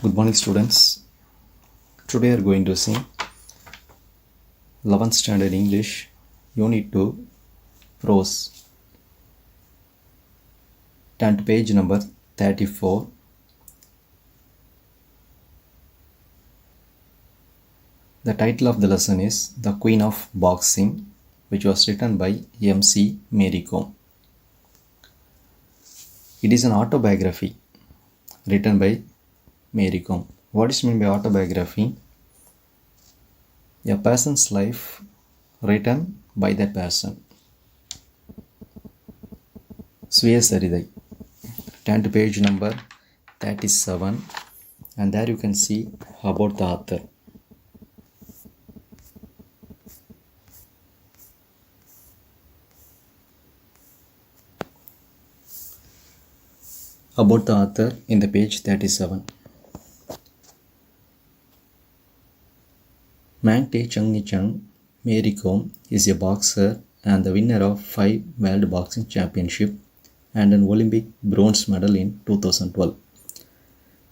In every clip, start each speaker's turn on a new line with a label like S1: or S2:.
S1: Good morning, students. Today we are going to see 11th Standard English, Unit 2, Prose. Turn to page number 34. The title of the lesson is The Queen of Boxing, which was written by M.C. Mary Kom. It is an autobiography written by Mary Kom. What is meant by autobiography? A person's life written by that person. Suyasaridai. Turn to page number 37 and there you can see about the author. About the author in the page 37. Mang Tae Chung Mary Kom is a boxer and the winner of 5 World Boxing Championships and an Olympic bronze medal in 2012.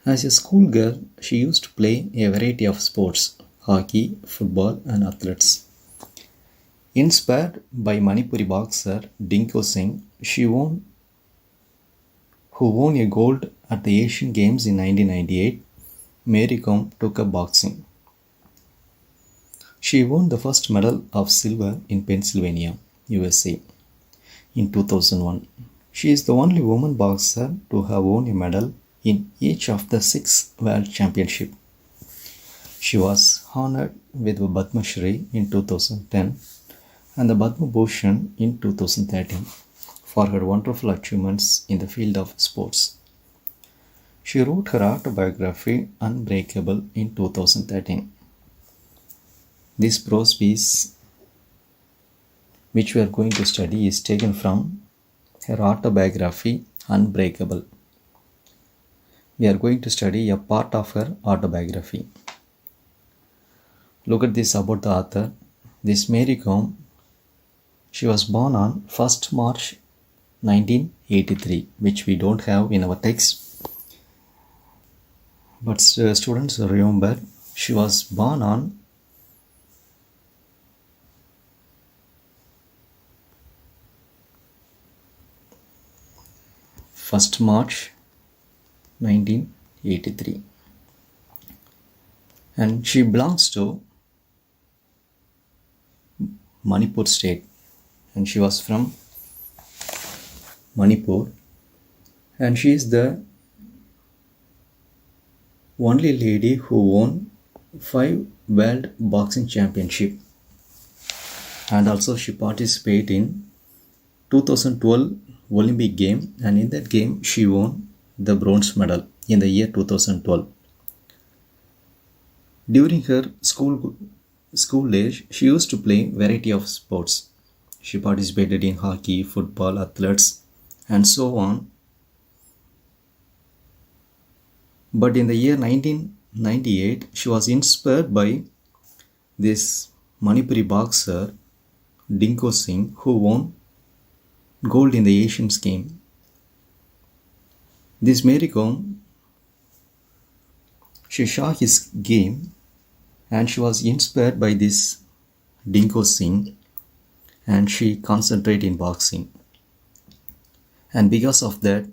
S1: As a schoolgirl, she used to play a variety of sports, hockey, football and athletics. Inspired by Manipuri boxer Dinko Singh, who won a gold at the Asian Games in 1998, Mary Kom took up boxing. She won the first medal of silver in Pennsylvania, USA in 2001. She is the only woman boxer to have won a medal in each of the 6 World Championships. She was honored with the Padma Shri in 2010 and the Padma Bhushan in 2013 for her wonderful achievements in the field of sports. She wrote her autobiography Unbreakable in 2013. This prose piece which we are going to study is taken from her autobiography Unbreakable. We are going to study a part of her autobiography. Look at this about the author. This Mary Kom, she was born on 1st March 1983, which we don't have in our text. But students remember, she was born on 1st March 1983 and she belongs to Manipur state and she was from Manipur and she is the only lady who won 5 World Boxing Championship and also she participated in 2012 Olympic game and in that game she won the bronze medal in the year 2012. During her school age, she used to play variety of sports. She participated in hockey, football, athletics and so on. But in the year 1998, she was inspired by this Manipuri boxer Dinko Singh who won gold in the Asian Games. This Mary Kom, she saw his game and she was inspired by this Dinko Singh and she concentrated in boxing. And because of that,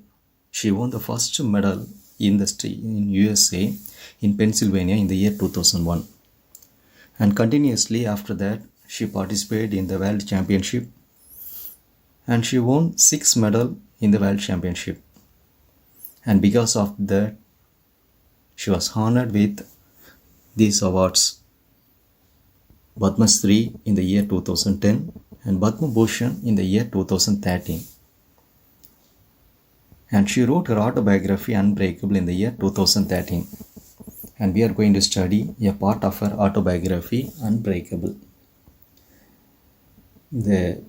S1: she won the first medal in USA in Pennsylvania in the year 2001. And continuously after that, she participated in the World Championship and she won 6 medals in the World Championship. And because of that, she was honored with these awards. Padma Shri in the year 2010 and Padma Bhushan in the year 2013. And she wrote her autobiography Unbreakable in the year 2013. And we are going to study a part of her autobiography Unbreakable. The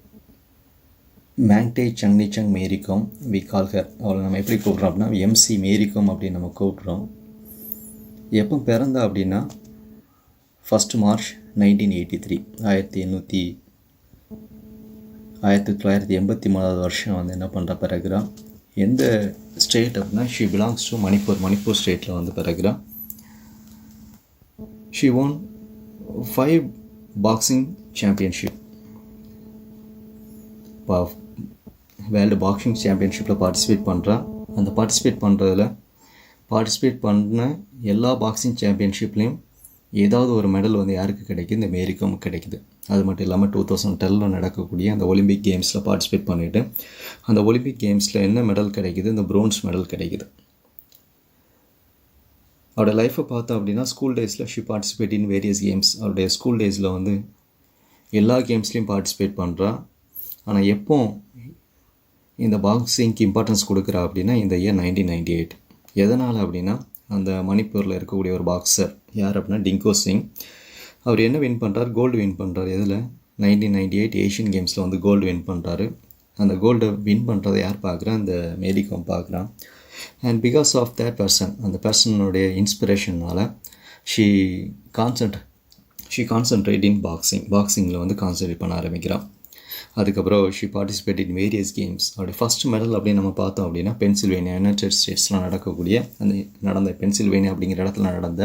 S1: Mang Tae Chung Mary Kom, we call her, அவளை நம்ம எப்படி கூப்பிட்றோம் அப்படின்னா MC மேரி கோம் அப்படின்னு நம்ம கூப்பிட்றோம். எப்போ பிறந்தா அப்படின்னா 1st March 1983 1983 வருஷம் வந்து என்ன பண்ணுற பிறகுறான் எந்த ஸ்டேட் அப்படின்னா ஷி பிலாங்ஸ் டு மணிப்பூர் ஸ்டேட்டில் வந்து பிறகுறான் She won 5 boxing championship. World boxing சாம்பியன்ஷிப்பில் பார்ட்டிசிபேட் பண்ணுறா. அந்த பார்ட்டிசிபேட் பண்ண எல்லா பாக்ஸிங் சாம்பியன்ஷிப்லேயும் ஏதாவது ஒரு மெடல் வந்து யாருக்கு கிடைக்குது? இந்த மேரிக்கும் கிடைக்குது. அது மட்டும் இல்லாமல் 2010 நடக்கக்கூடிய அந்த ஒலிம்பிக் கேம்ஸில் பார்ட்டிசிபேட் பண்ணிவிட்டு அந்த ஒலிம்பிக் கேம்ஸில் என்ன மெடல் கிடைக்குது? இந்த ப்ரோன்ஸ் மெடல் கிடைக்குது. அவரோட லைஃப்பை பார்த்தோம் அப்படின்னா ஸ்கூல் டேஸில் she participate in various games. அவருடைய ஸ்கூல் டேஸில் வந்து எல்லா கேம்ஸ்லேயும் பார்ட்டிசிபேட் பண்ணுறா. ஆனால் எப்போ இந்த பாக்ஸிங்க்கு இம்பார்ட்டன்ஸ் கொடுக்குறா அப்படின்னா இந்த இயர் 1998. எதனால் அப்படின்னா அந்த மணிப்பூரில் இருக்கக்கூடிய ஒரு பாக்ஸர் யார் அப்படின்னா டிங்கோ சிங். அவர் என்ன வின் பண்ணுறார்? கோல்டு வின் பண்ணுறாரு. எதில்? 1998 ஏஷியன் கேம்ஸில் வந்து கோல்டு வின் பண்ணுறாரு. அந்த கோல்டை வின் பண்ணுறதை யார் பார்க்குறா? அந்த மேரி காம் பார்க்குறான். And because of that person, அந்த பர்சனுடைய இன்ஸ்பிரேஷனால் ஷீ கான்சன்ட்ரேட் இன் பாக்ஸிங்கில் வந்து கான்சன்ட்ரேட் பண்ண ஆரம்பிக்கிறான். அதுக்கப்புறம் she participate in various games. அவருடைய ஃபஸ்ட் மெடல் அப்படின்னு நம்ம பார்த்தோம் அப்படின்னா பென்சில்வேனியா, யுனைடெட் ஸ்டேட்ஸில் நடக்கக்கூடிய நடந்த பென்சில்வேனியா அப்படிங்கிற இடத்துல நடந்த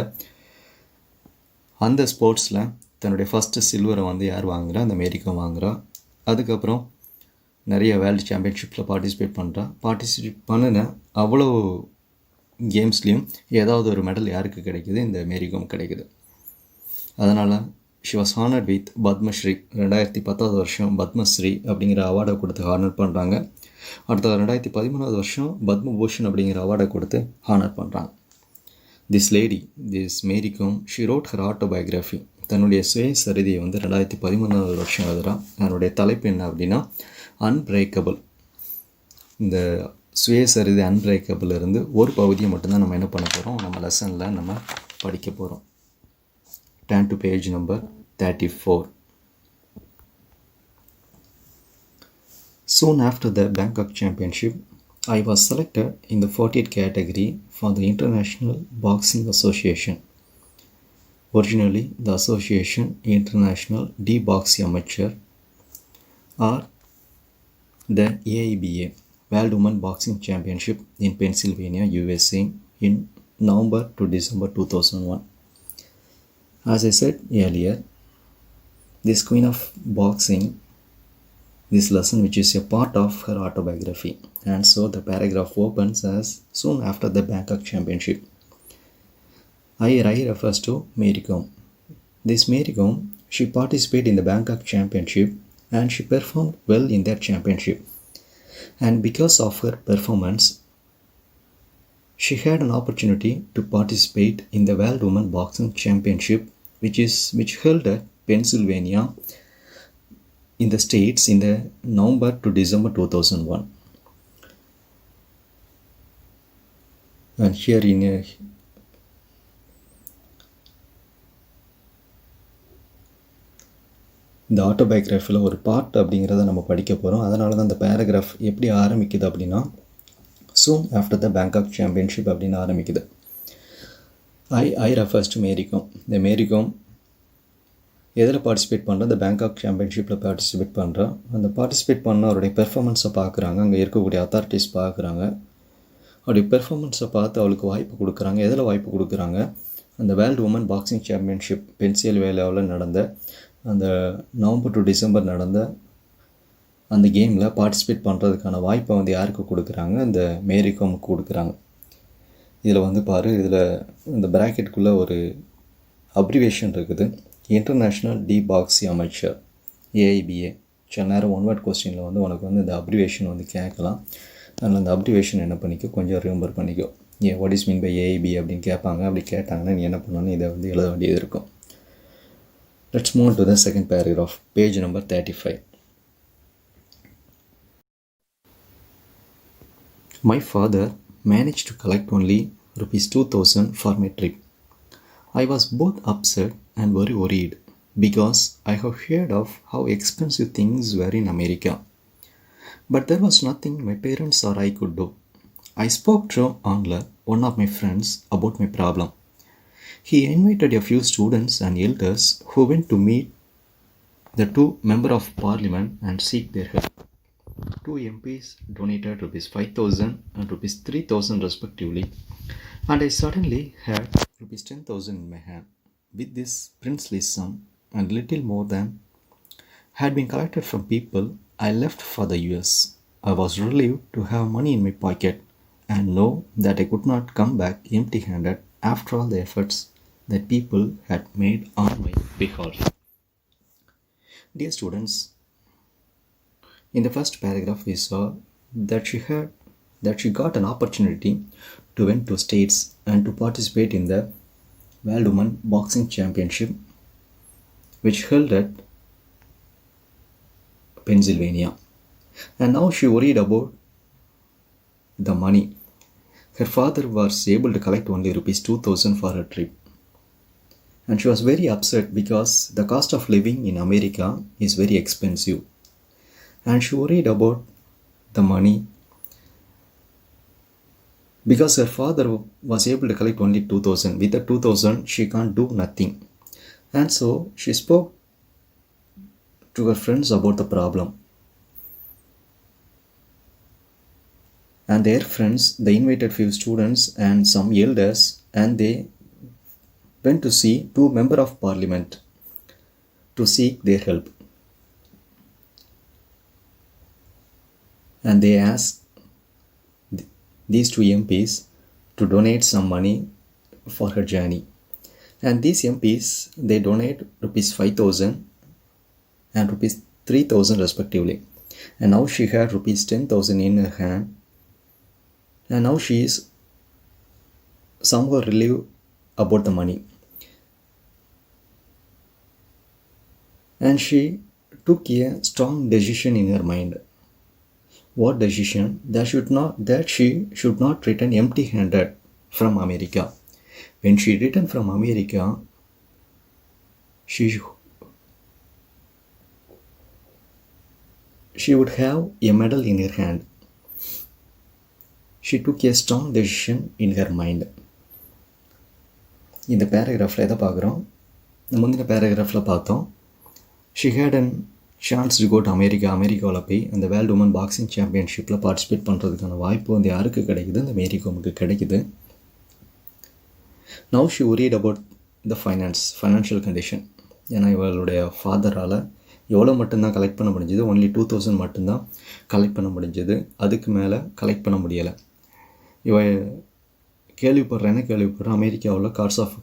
S1: அந்த ஸ்போர்ட்ஸில் தன்னுடைய ஃபஸ்ட்டு சில்வரை வந்து யார் வாங்குறா? அந்த மேரிக்கம் வாங்குறா. அதுக்கப்புறம் நிறைய வேர்ல்டு சாம்பியன்ஷிப்பில் பார்ட்டிசிபேட் பண்ணின அவ்வளோ கேம்ஸ்லேயும் ஏதாவது ஒரு மெடல் யாருக்கு கிடைக்குது? இந்த மேரிகம் கிடைக்குது. அதனால் she was honoured with Padma Shri. 2010 Padma Shri அப்படிங்கிற அவார்டை கொடுத்து ஹானர் பண்ணுறாங்க. அடுத்த 2013 பத்மபூஷன் அப்படிங்கிற அவார்டை கொடுத்து ஹானர் பண்ணுறாங்க. This Mary Kom she wrote her autobiography. தன்னுடைய சுயசரிதையை வந்து 2013 எழுதுகிறான். அதனுடைய தலைப்பு என்ன அப்படின்னா அன்பிரேக்கபிள். இந்த சுயசரிதை அன்பிரேக்கபிள் இருந்து ஒரு பகுதியை மட்டும்தான் நம்ம என்ன பண்ண போகிறோம்? நம்ம லெசனில் நம்ம படிக்க போகிறோம். Turn to page number 34. Soon after the Bangkok Championship, I was selected in the 48 category for the International Boxing Association. Originally, the Association International de Boxe Amateur, or the AIBA, World Women Boxing Championship in Pennsylvania, USA in November to December 2001. As I said earlier, this queen of boxing, this lesson which is a part of her autobiography, and so the paragraph opens as soon after the Bangkok Championship. I refers to Mary Kom. This Mary Kom, she participated in the Bangkok Championship and she performed well in that championship. And because of her performance, she had an opportunity to participate in the World Women Boxing Championship, which held at Pennsylvania in the States in the November to December 2001. And here in இந்த ஆட்டோபயோகிராஃபியில் ஒரு part அப்படிங்கிறத நம்ம படிக்க போகிறோம். அதனால தான் அந்த paragraph எப்படி ஆரம்பிக்குது அப்படின்னா soon after the Bangkok Championship அப்படின்னு ஆரம்பிக்குது. I refers to Mary Kom. இந்த மேரி கோம் எதில் பார்ட்டிசிபேட் பண்ணுறா? இந்த பேங்காக் சாம்பியன்ஷிப்பில் பார்ட்டிசிபேட் பண்ணுறா. அந்த பார்ட்டிசிபேட் பண்ண அவருடைய பெர்ஃபார்மன்ஸை பார்க்குறாங்க. அங்கே இருக்கக்கூடிய அத்தாரிட்டிஸ் பார்க்குறாங்க. அவருடைய பெர்ஃபார்மன்ஸை பார்த்து அவளுக்கு வாய்ப்பு கொடுக்குறாங்க. எதில் வாய்ப்பு கொடுக்குறாங்க? அந்த வேர்ல்டு உமன் பாக்ஸிங் சாம்பியன்ஷிப் பென்சில்வேனியாவில் நடந்த அந்த நவம்பர் டு டிசம்பர் நடந்த அந்த கேமில் பார்ட்டிசிபேட் பண்ணுறதுக்கான வாய்ப்பை வந்து யாருக்கு கொடுக்குறாங்க? இந்த மேரி கோமுக்கு கொடுக்குறாங்க. இதில் வந்து பாரு, இதில் இந்த ப்ராக்கெட்டுக்குள்ளே ஒரு அப்ரிவேஷன் இருக்குது. இன்டர்நேஷ்னல் டி பாக்ஸி அமைச்சர், ஏஐபிஏ. சில நேரம் ஒன் வேர்ட் கொஸ்டினில் வந்து உனக்கு வந்து இந்த அப்ரிவேஷன் வந்து கேட்கலாம். அதனால் அந்த அப்ரிவேஷன் என்ன பண்ணிக்கோ, கொஞ்சம் ரிமெம்பர் பண்ணிக்கோ. What is mean by AIB அப்படின்னு கேட்பாங்க. அப்படி கேட்டாங்கன்னா நீ என்ன பண்ணணும், இதை வந்து எழுத வேண்டியது இருக்கும். Let's move to the second paragraph, page number 35. My father managed to collect only ₹2,000 for my trip. I was both upset and very worried because I have heard of how expensive things were in America. But there was nothing my parents or I could do. I spoke to Angler, one of my friends, about my problem. He invited a few students and elders who went to meet the 2 members of parliament and seek their help. 2 MPs donated ₹5,000 and ₹3,000 respectively, and I suddenly had ₹10,000 in my hand. with this princely sum and little more than had been collected from people, I left for the US. I was relieved to have money in my pocket and know that I could not come back empty handed after all the efforts that people had made on my behalf. Dear students, in the first paragraph we saw that she got an opportunity to win two states and to participate in the World Women Boxing Championship which held at Pennsylvania. And now she worried about the money. Her father was able to collect only rupees 2000 for her trip. And she was very upset because the cost of living in America is very expensive. And she worried about the money because her father was able to collect only 2000. With the 2000 she can't do nothing. And so she spoke to her friends about the problem. And their friends, they invited few students and some elders, and they went to see two members of parliament to seek their help. And they asked these two MPs to donate some money for her journey. And these MPs, they donate rupees 5000 and rupees 3000 respectively. And now she had rupees 10,000 in her hand. And now she is somehow relieved about the money. And she took a strong decision in her mind. What decision? That she should not return empty-handed from America. When she returned from America, she would have a medal in her hand. She took a strong decision in her mind. இந்த பேராகிராஃபில் எதை பார்க்குறோம்? முந்தின பேராகிராஃபில் பார்த்தோம், she had a chance to go to அமெரிக்காவில் போய் அந்த world woman boxing சாம்பியன்ஷிப்பில் participate பண்ணுறதுக்கான வாய்ப்பு வந்து யாருக்கு கிடைக்குது? இந்த மேரி கோமுக்கு கிடைக்குது. Now she worried about the financial condition. ஏன்னா இவளுடைய ஃபாதரால் எவ்வளோ மட்டும்தான் கலெக்ட் பண்ண முடிஞ்சது? ஒன்லி 2000 மட்டும்தான் கலெக்ட் பண்ண முடிஞ்சது. அதுக்கு மேலே கலெக்ட் பண்ண முடியலை. இவ கேள்விப்படுறேன் அமெரிக்காவில்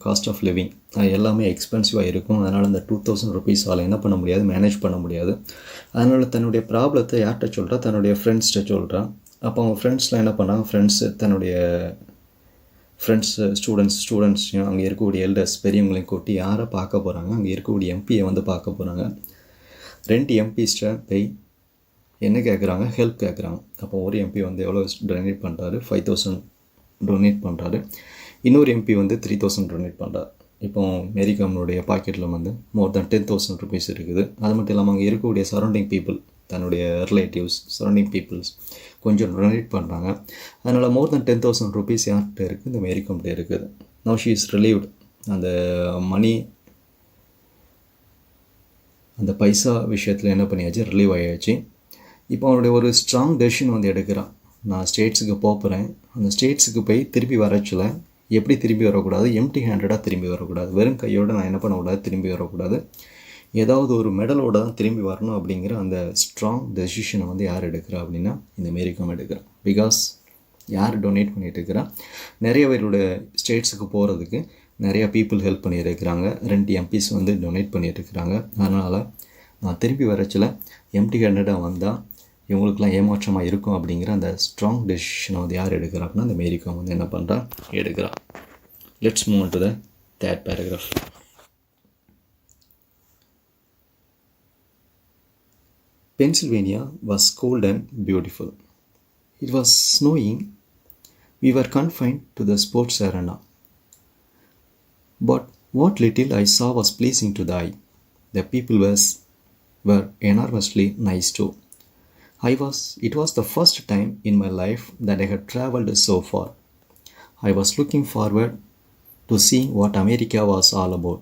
S1: காஸ்ட் ஆஃப் லிவிங் அது எல்லாமே எக்ஸ்பென்சிவாக இருக்கும். அதனால் அந்த 2000 ருபீஸால் என்ன பண்ண முடியாது, மேனேஜ் பண்ண முடியாது. அதனால் தன்னுடைய ப்ராப்ளத்தை யார்கிட்ட சொல்கிறா? தன்னுடைய ஃப்ரெண்ட்ஸ்கிட்ட சொல்கிறா. அப்போ அவங்க ஃப்ரெண்ட்ஸ்லாம் என்ன பண்ணாங்க? தன்னுடைய ஸ்டூடெண்ட்ஸையும் அங்கே இருக்கக்கூடிய எல்டர்ஸ் பெரியவங்களையும் கூட்டி யாரை பார்க்க போகிறாங்க? அங்கே இருக்கக்கூடிய எம்பியை வந்து பார்க்க போகிறாங்க. 2 எம்பிஸ்ட்டை போய் என்ன கேட்குறாங்க? ஹெல்ப் கேட்குறாங்க. அப்போ ஒரு எம்பி வந்து எவ்வளோ டொனேட் பண்ணுறாரு? 5000 டொனேட் பண்ணுறாரு. இன்னொரு எம்பி வந்து 3000 டொனேட் பண்ணுறாரு. இப்போ மேரிகாமனுடைய பாக்கெட்டில் வந்து மோர் தென் 10,000 ருபீஸ் இருக்குது. அது மட்டும் இல்லாமல் அங்கே இருக்கக்கூடிய சரௌண்டிங் பீப்புள், தன்னுடைய ரிலேட்டிவ்ஸ், சரௌண்டிங் பீப்புள்ஸ் கொஞ்சம் டொனேட் பண்ணுறாங்க. அதனால் மோர் தென் 10,000 ருபீஸ் யார்கிட்ட இருக்குது? இந்த மேரிகாம்கிட்ட இருக்குது. Now she is relieved. அந்த மணி, அந்த பைசா விஷயத்தில் என்ன பண்ணியாச்சு? ரிலீவ் ஆகியாச்சு. இப்போ அவனுடைய ஒரு ஸ்ட்ராங் டெசிஷன் வந்து எடுக்கிறான். நான் ஸ்டேட்ஸுக்கு போகிறேன். அந்த ஸ்டேட்ஸுக்கு போய் திருப்பி வரச்சில் எப்படி திரும்பி வரக்கூடாது? எம்டி ஹேண்டடாக திரும்பி வரக்கூடாது. வெறும் கையோடு நான் என்ன பண்ணக்கூடாது? திரும்பி வரக்கூடாது. ஏதாவது ஒரு மெடலோடு தான் திரும்பி வரணும் அப்படிங்கிற அந்த ஸ்ட்ராங் டெசிஷனை வந்து யார் எடுக்கிறா அப்படின்னா இந்த மேரிகாம் எடுக்கிறான். பிகாஸ் யார் டொனேட் பண்ணிகிட்டு இருக்கிறா? நிறைய பேருடைய ஸ்டேட்ஸுக்கு போகிறதுக்கு நிறையா பீப்புள் ஹெல்ப் பண்ணியிருக்கிறாங்க. 2 எம்பிஸ் வந்து டொனேட் பண்ணியிருக்கிறாங்க. அதனால் நான் திரும்பி வரச்சில் எம்டி ஹேண்டடாக வந்தால் இவங்களுக்குலாம் ஏமாற்றமாக இருக்கும் அப்படிங்கிற அந்த ஸ்ட்ராங் டெசிஷனை வந்து யார் எடுக்கிறா அப்படின்னா அந்த மேரிகாம் வந்து என்ன பண்ணுறா? எடுக்கிறா. Let's move on to the third paragraph. Pennsylvania was cold and beautiful. It was snowing. We were confined to the sports arena. But what little I saw was pleasing to the eye. The people were enormously nice too. It was the first time in my life that I had traveled so far. I was looking forward to seeing what America was all about.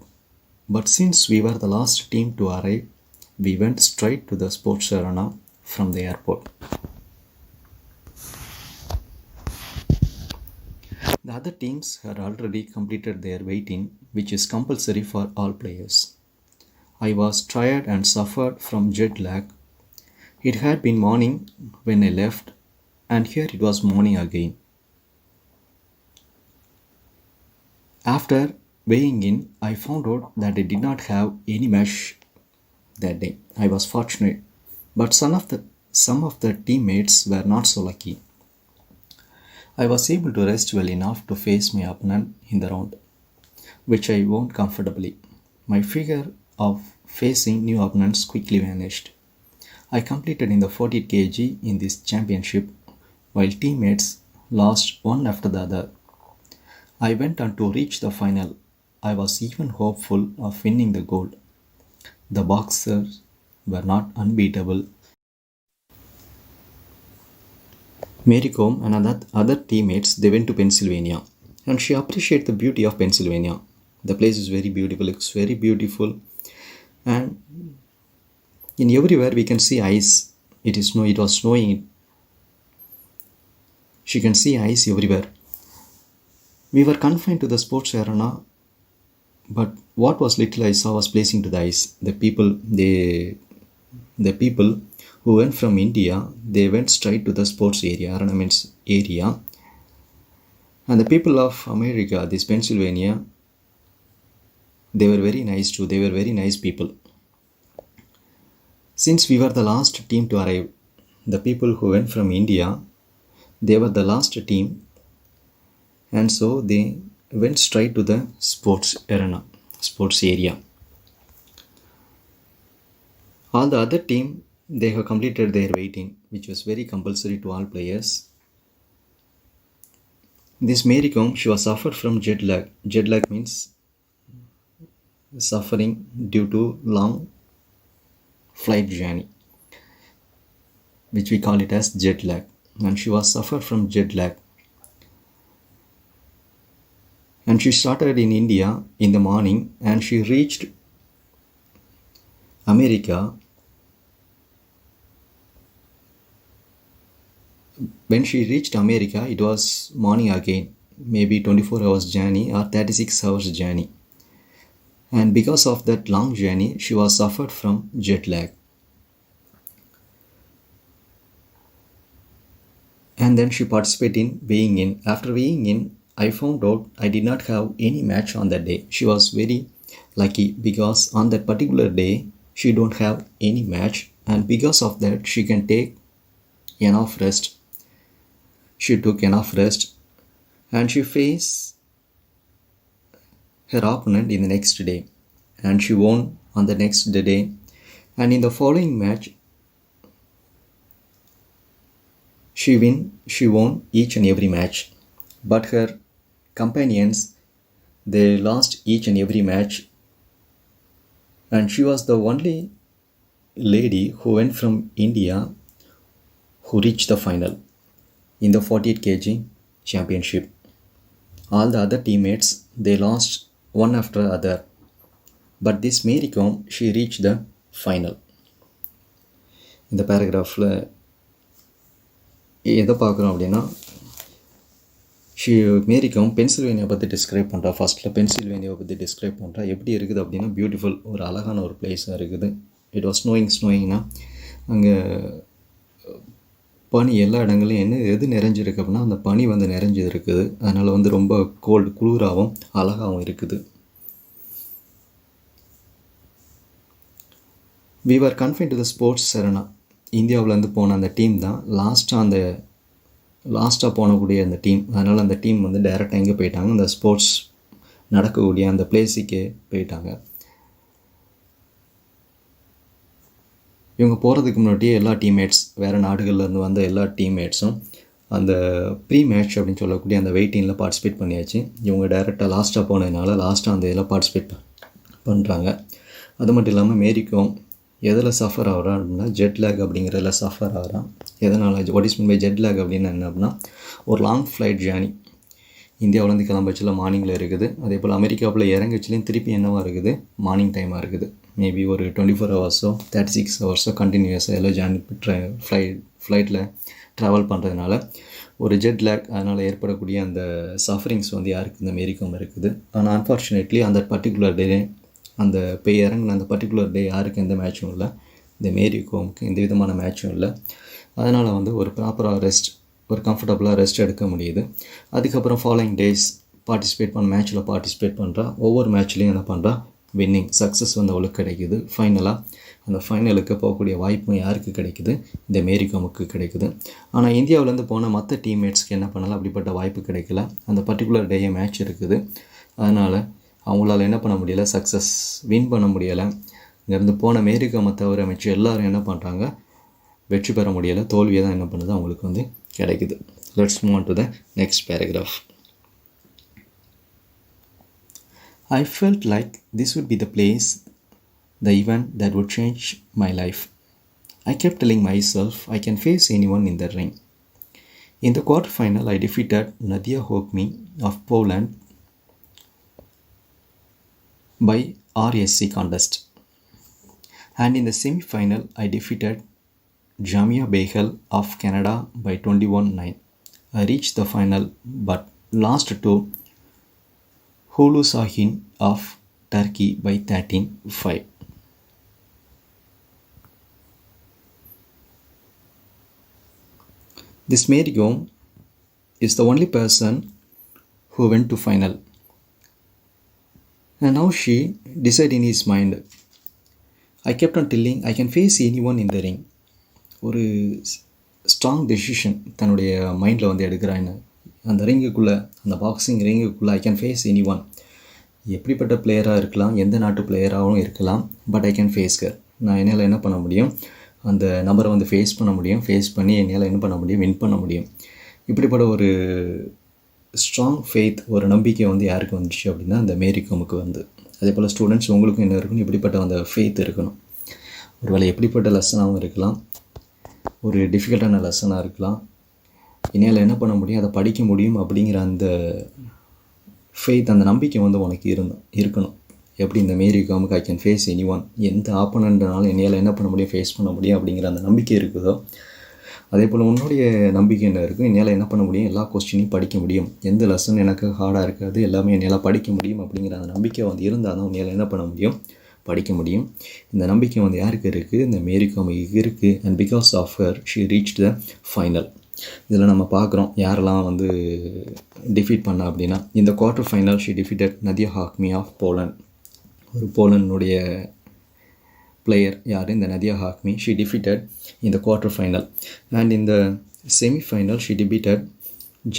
S1: But since we were the last team to arrive, we went straight to the sports arena from the airport. The other teams had already completed their waiting, which is compulsory for all players. I was tired and suffered from jet lag. It had been morning when I left, and here it was morning again. After weighing in, I found out that I did not have any match that day. I was fortunate, but some of the teammates were not so lucky. I was able to rest well enough to face my opponent in the round, which I won comfortably. My fear of facing new opponents quickly vanished. I completed in the 40 kg in this championship, while teammates lost one after the other. I went on to reach the final. I was even hopeful of winning the gold. The boxers were not unbeatable. Mary Kom and other teammates, they went to Pennsylvania, and she appreciated the beauty of Pennsylvania. The place is very beautiful, it's very beautiful, and in everywhere we can see ice. It was snowing. She can see ice everywhere. We were confined to the sports arena, but what was little I saw was placing to the ice. The people who went from India, they went straight to the sports area, arena means area. And the people of America, this Pennsylvania, they were very nice too. They were very nice people. Since we were the last team to arrive, the people who went from India, they were the last team, and so they went straight to the sports arena, sports area. All the other team, they have completed their waiting, which was very compulsory to all players. This Mary Kom, she was suffered from jet lag. Jet lag means suffering due to long flight journey, which we call it as jet lag. And she was suffered from jet lag. And she started in India in the morning, and she reached America. When she reached America, it was morning again, maybe 24 hours journey or 36 hours journey. And because of that long journey, she was suffered from jet lag. And then she participated in weighing in. After weighing in, I found out I did not have any match on that day. She was very lucky because on that particular day, she don't have any match, and because of that, she can take enough rest. She took enough rest, and she faced her opponent in the next day, and she won on the next day. And in the following match, she won each and every match, but her companions, they lost each and every match, and she was the only lady who went from India who reached the final in the 48 kg championship. All the other teammates, they lost one after the other, but this Mary Kom, she reached the final. இந்த பேராகிராஃபில் எதை பார்க்குறோம் அப்படின்னா, மேரி come Pennsylvania பற்றி describe பண்ணுறா. ஃபஸ்ட்டில் பென்சில்வேனியாவை பற்றி describe பண்ணுறா. எப்படி இருக்குது அப்படின்னா, பியூட்டிஃபுல், ஒரு அழகான ஒரு பிளேஸாக இருக்குது. இட் வாஸ் ஸ்னோயிங்னா அங்கே பனி எல்லா இடங்களையும் எது நிறைஞ்சிருக்கு அப்படின்னா, அந்த பனி நிறைஞ்சு இருக்குது. அதனால் ரொம்ப குளிராகவும் அழகாகவும் இருக்குது. We were confined to the sports arena. இந்தியாவிலேருந்து போன அந்த டீம் தான் லாஸ்ட்டாக போனக்கூடிய அந்த டீம். அதனால் அந்த டீம் டைரெக்டாக எங்கே போயிட்டாங்க, அந்த ஸ்போர்ட்ஸ் நடக்கக்கூடிய அந்த பிளேஸுக்கே போயிட்டாங்க. இவங்க போகிறதுக்கு முன்னாடியே எல்லா டீம்மேட்ஸ், வேறு நாடுகள்லேருந்து வந்த எல்லா டீம்மேட்ஸும் அந்த ப்ரீ மேட்ச் அப்படின்னு சொல்லக்கூடிய அந்த வெயிட்டிங்கில் பார்ட்டிசிபேட் பண்ணியாச்சு. இவங்க டைரெக்டாக லாஸ்ட்டாக போனதுனால லாஸ்ட்டாக அந்த இதில் பார்ட்டிசிபேட் பண்ணுறாங்க. அது மட்டும் இல்லாமல் மேரி கோம் எதில் சஃபர் ஆகிறான் அப்படின்னா, ஜெட் லேக் அப்படிங்கிறதுல சஃபர் ஆகிறான். எதனால், what is mean by jet lag அப்படின்னு என்ன அப்படின்னா, ஒரு லாங் ஃப்ளைட் ஜேர்னி. இந்தியாவிலேருந்து கிளம்பச்சில் மார்னிங்கில் இருக்குது. அதே போல் அமெரிக்காவில் இறங்கச்சிலையும் திருப்பி என்னவாக இருக்குது, மார்னிங் டைமாக இருக்குது. மேபி ஒரு 24 ஹவர்ஸோ 36 ஹவர்ஸோ கண்டினியூஸாக எல்லாம் ஜேர்னி ஃப்ளைட்டில் ட்ராவல் பண்ணுறதுனால ஒரு ஜெட் லேக் அதனால் ஏற்படக்கூடிய அந்த சஃபரிங்ஸ் வந்து யாருக்கு இந்த மேரிக்கும் இருக்குது. ஆனால் அன்ஃபார்ச்சுனேட்லி அந்த பர்டிகுலர் டே அந்த பேய் இறங்கின அந்த பர்டிகுலர் டே யாருக்கு எந்த மேட்சும் இல்லை, இந்த மேரிகோமுக்கு எந்த விதமான மேட்சும் இல்லை. அதனால் வந்து ஒரு ப்ராப்பராக ரெஸ்ட், ஒரு கம்ஃபர்டபுளாக ரெஸ்ட் எடுக்க முடியுது. அதுக்கப்புறம் ஃபாலோயிங் டேஸ் மேட்ச்சில் பார்ட்டிசிபேட் பண்ணுறா. ஒவ்வொரு மேட்ச்லேயும் என்ன பண்ணுறா, வின்னிங் சக்ஸஸ் வந்து அவளுக்கு கிடைக்குது. ஃபைனலாக அந்த ஃபைனலுக்கு போகக்கூடிய வாய்ப்பும் யாருக்கு கிடைக்குது, இந்த மேரிகோமுக்கு கிடைக்குது. ஆனால் இந்தியாவிலேருந்து போன மற்ற டீம்மேட்ஸ்க்கு என்ன பண்ணலாம், அப்படிப்பட்ட வாய்ப்பு கிடைக்கல. அந்த பர்டிகுலர் டேயே மேட்ச் இருக்குது, அதனால் அவங்களால என்ன பண்ண முடியலை, சக்ஸஸ் வின் பண்ண முடியலை. இங்கேருந்து போன மேரிகோமை தவிர மிச்ச எல்லோரும் என்ன பண்ணுறாங்க, வெற்றி பெற முடியலை. தோல்வியை தான் என்ன பண்ணுது அவங்களுக்கு வந்து கிடைக்குது. Let's move on to the next paragraph. I felt like this would be the place, the event that would change my life. I kept telling myself I can face anyone in the ring. In the quarterfinal, I defeated Nadia Hokmi of Poland by RSC contest. And in the semi-final, I defeated Jamia Behel of Canada by 21-9. I reached the final but lost to Hulu Sahin of Turkey by 13-5. This Mary Kom is the only person who went to final. And now she decided in his mind. I kept on telling I can face anyone in the ring. ஒரு strong decision தன்னுடைய மைண்டில் வந்து எடுக்கிறான்னு. அந்த ரிங்குக்குள்ளே, அந்த boxing ரிங்குக்குள்ளே I can face any one. எப்படிப்பட்ட பிளேயராக இருக்கலாம், எந்த நாட்டு பிளேயராகவும் இருக்கலாம், but I can face her. நான் என்னால் என்ன பண்ண முடியும், அந்த நபரை வந்து ஃபேஸ் பண்ண முடியும். ஃபேஸ் பண்ணி என்னால் என்ன பண்ண முடியும், வின் பண்ண முடியும். இப்படிப்பட்ட ஒரு ஸ்ட்ராங் ஃபெய்த், ஒரு நம்பிக்கை வந்து யாருக்கு வந்துச்சு அப்படின்னா அந்த மேரிகோமுக்கு வந்து. அதே போல் ஸ்டூடெண்ட்ஸ் உங்களுக்கும் என்ன இருக்கணும், இப்படிப்பட்ட அந்த ஃபெய்த் இருக்கணும். ஒரு வேளை எப்படிப்பட்ட லெசனாகவும் இருக்கலாம், ஒரு டிஃபிகல்ட்டான லெசனாக இருக்கலாம். என்னால் என்ன பண்ண முடியும், அதை படிக்க முடியும் அப்படிங்கிற அந்த ஃபெய்த், அந்த நம்பிக்கை வந்து உனக்கு இருக்கணும். எப்படி இந்த மேரிகோமுக்கு I can face any one, எந்த ஆப்போனண்ட்னாலும் என்னால் என்ன பண்ண முடியும், ஃபேஸ் பண்ண முடியும் அப்படிங்கிற அந்த நம்பிக்கை இருக்குதோ, அதே போல் உன்னுடைய நம்பிக்கை என்ன இருக்கும், என்னால் என்ன பண்ண முடியும், எல்லா கொஸ்டினையும் படிக்க முடியும், எந்த லெசன் எனக்கு ஹார்டாக இருக்காது, எல்லாமே என்னால் படிக்க முடியும் அப்படிங்கிற அந்த நம்பிக்கை வந்து இருந்தால் தான் என்னால் என்ன பண்ண முடியும், படிக்க முடியும். இந்த நம்பிக்கை வந்து யாருக்கு இருக்குது, இந்த மேரிகோமுக்கு இருக்குது. And because of her she reach the final. இதில் நம்ம பார்க்குறோம் யாரெல்லாம் வந்து டிஃபீட் பண்ணா அப்படின்னா, இந்த quarter final she defeated Nadia Hakmi of Poland. ஒரு போலண்டுடைய பிளேயர் யார், இந்த நதியா ஹாக்மி. ஷி டிஃபீட்டட் இந்த குவார்ட்டர் ஃபைனல். அண்ட் இந்த semifinal she defeated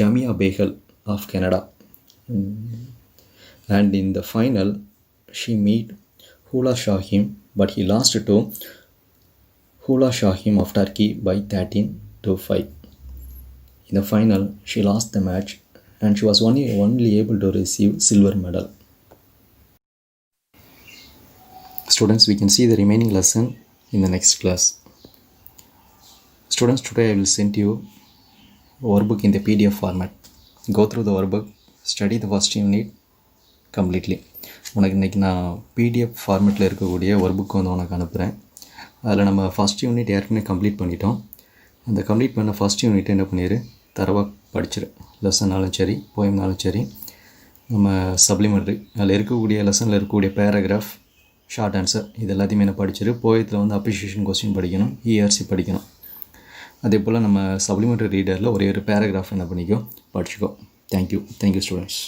S1: Jamia Begal of Canada. And in the final she meet Hula Shahim, but he lost to Hula Shahim of Turkey by 13-5. In the final, she lost the match and she was only able to receive silver medal. Students, we can see the remaining lesson in the next class. Students, today I will send you a workbook in the PDF format. Go through the workbook, study the first unit completely. உனக்கு இன்றைக்கி நான் PDF ஃபார்மேட்டில் இருக்கக்கூடிய work book வந்து உனக்கு அனுப்புகிறேன். அதில் நம்ம ஃபஸ்ட் யூனிட் ஏற்கனவே கம்ப்ளீட் பண்ணிட்டோம். அந்த கம்ப்ளீட் பண்ண ஃபஸ்ட் யூனிட் என்ன பண்ணிடு, தரவாக படிச்சிரு. லெசன்னாலும் சரி, போயம்னாலும் சரி, நம்ம சப்ளிமெண்ட்ரி அதில் இருக்கக்கூடிய லெசனில் இருக்கக்கூடிய பேராகிராஃப், ஷார்ட் ஆன்சர், இது எல்லாத்தையுமே என்ன படிச்சிரு. போயத்தில் வந்து அப்ரிஷியேஷன் கொஸ்டின் படிக்கணும், இஆர்சி படிக்கணும். அதே போல் நம்ம சப்ளிமெண்ட்ரி ரீடரில் ஒரே ஒரு பேராகிராஃப் என்ன பண்ணிக்கோ, படிச்சுக்கோ. Thank you students.